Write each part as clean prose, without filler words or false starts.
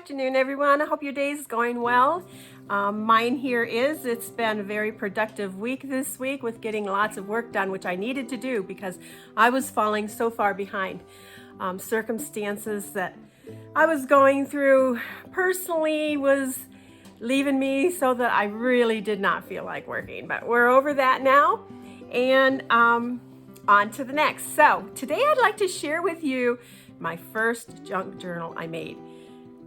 afternoon, everyone. I hope your day is going well. Mine here is. It's been a very productive week this week with getting lots of work done, which I needed to do because I was falling so far behind. Circumstances that I was going through personally was leaving me so that I really did not feel like working. But we're over that now, and on to the next. So today I'd like to share with you my first junk journal I made.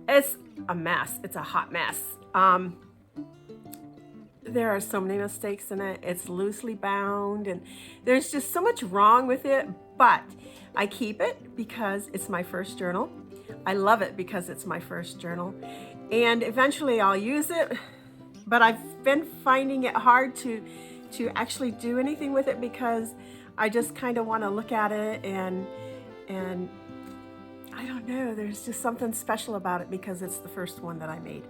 It's a mess. It's a hot mess. There are so many mistakes in it. It's loosely bound and there's just so much wrong with it, but I keep it because it's my first journal. I love it because it's my first journal, and eventually I'll use it, but I've been finding it hard to actually do anything with it because I just kind of want to look at it and I don't know, there's just something special about it because it's the first one that I made.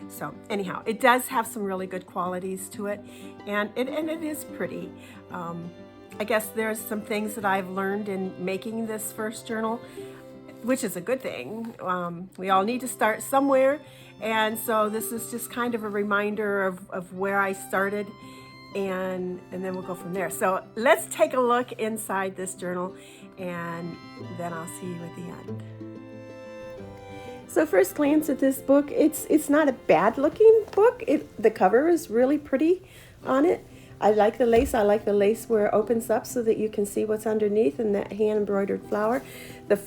So anyhow, it does have some really good qualities to it, and it is pretty. I guess there's some things that I've learned in making this first journal, which is a good thing. We all need to start somewhere, and so this is just kind of a reminder of where I started, and then we'll go from there. So let's take a look inside this journal, and then I'll see you at the end. So first glance at this book, it's not a bad looking book. The cover is really pretty on it. I like the lace. I like the lace where it opens up so that you can see what's underneath and that hand embroidered flower. The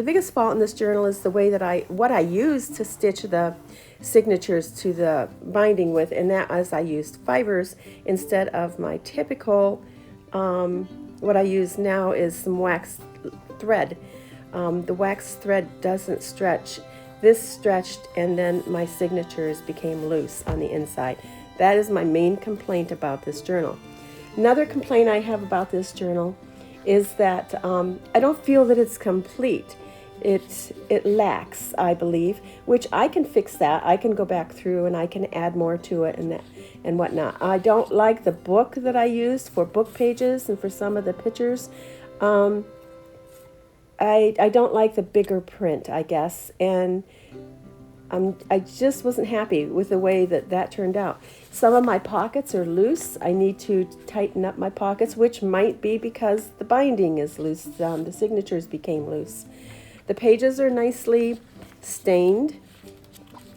biggest fault in this journal is the way what I used to stitch the signatures to the binding with, and that is I used fibers instead of my typical. What I use now is some wax thread. The wax thread doesn't stretch. This stretched, and then my signatures became loose on the inside. That is my main complaint about this journal. Another complaint I have about this journal is that I don't feel that it's complete. It lacks, I believe, which I can fix that. I can go back through and I can add more to it and whatnot. I don't like the book that I used for book pages and for some of the pictures. I don't like the bigger print, I guess, and I just wasn't happy with the way that turned out. Some of my pockets are loose. I need to tighten up my pockets, which might be because the binding is loose. The signatures became loose. The pages are nicely stained.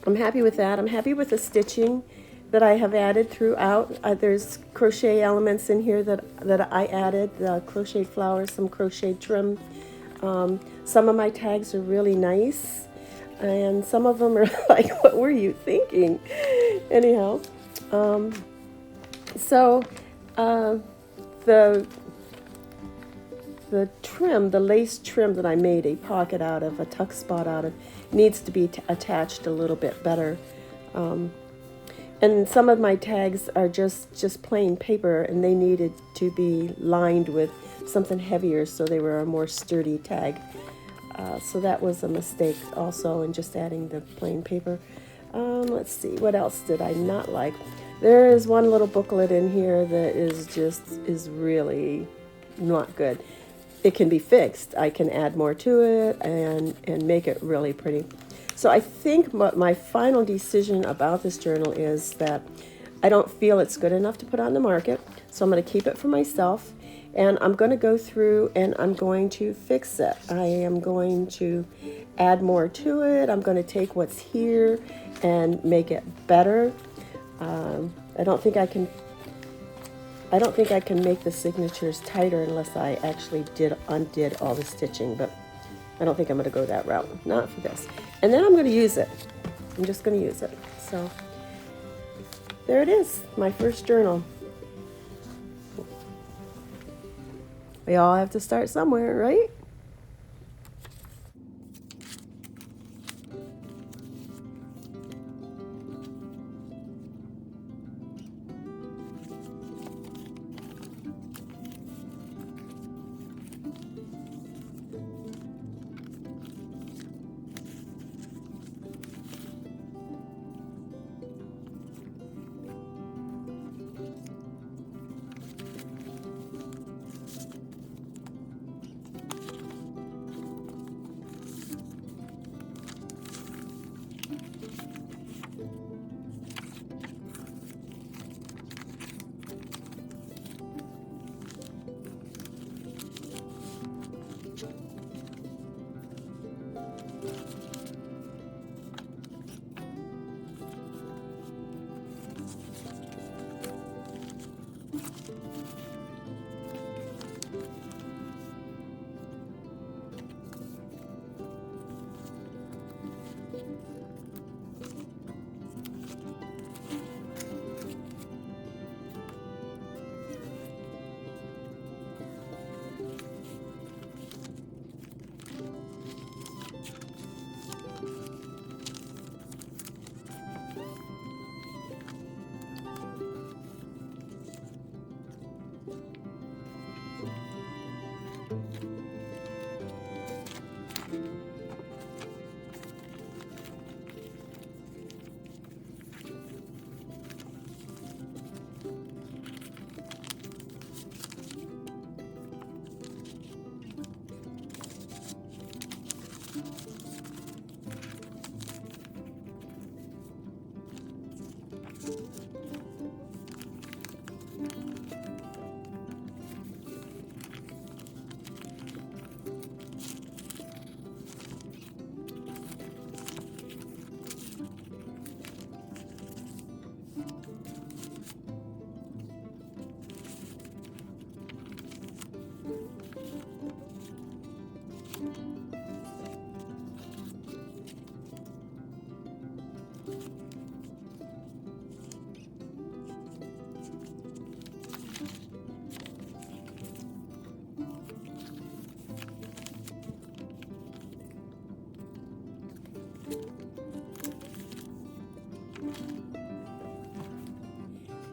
I'm happy with that. I'm happy with the stitching that I have added throughout. There's crochet elements in here that I added, the crochet flowers, some crochet trim. Some of my tags are really nice, and some of them are like, what were you thinking? Anyhow, the trim, the lace trim that I made a pocket out of, a tuck spot out of, needs to be attached a little bit better. And some of my tags are just plain paper, and they needed to be lined with something heavier so they were a more sturdy tag. So that was a mistake also in just adding the plain paper. Let's see, what else did I not like? There is one little booklet in here that is really not good. It can be fixed. I can add more to it and make it really pretty. So I think my final decision about this journal is that I don't feel it's good enough to put on the market. So I'm going to keep it for myself, and I'm going to go through and I'm going to fix it. I am going to add more to it. I'm going to take what's here and make it better. I don't think I can make the signatures tighter unless I actually undid all the stitching, but I don't think I'm going to go that route. Not for this. And then I'm going to use it. I'm just going to use it. So there it is, my first journal. We all have to start somewhere, right?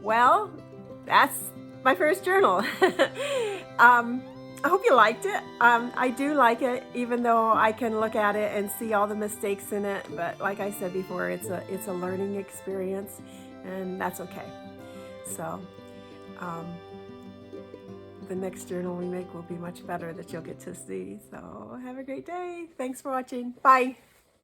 Well, that's my first journal. I hope you liked it. I do like it, even though I can look at it and see all the mistakes in it. But like I said before, it's a learning experience, and that's okay. So the next journal we make will be much better that you'll get to see. So have a great day. Thanks for watching. Bye.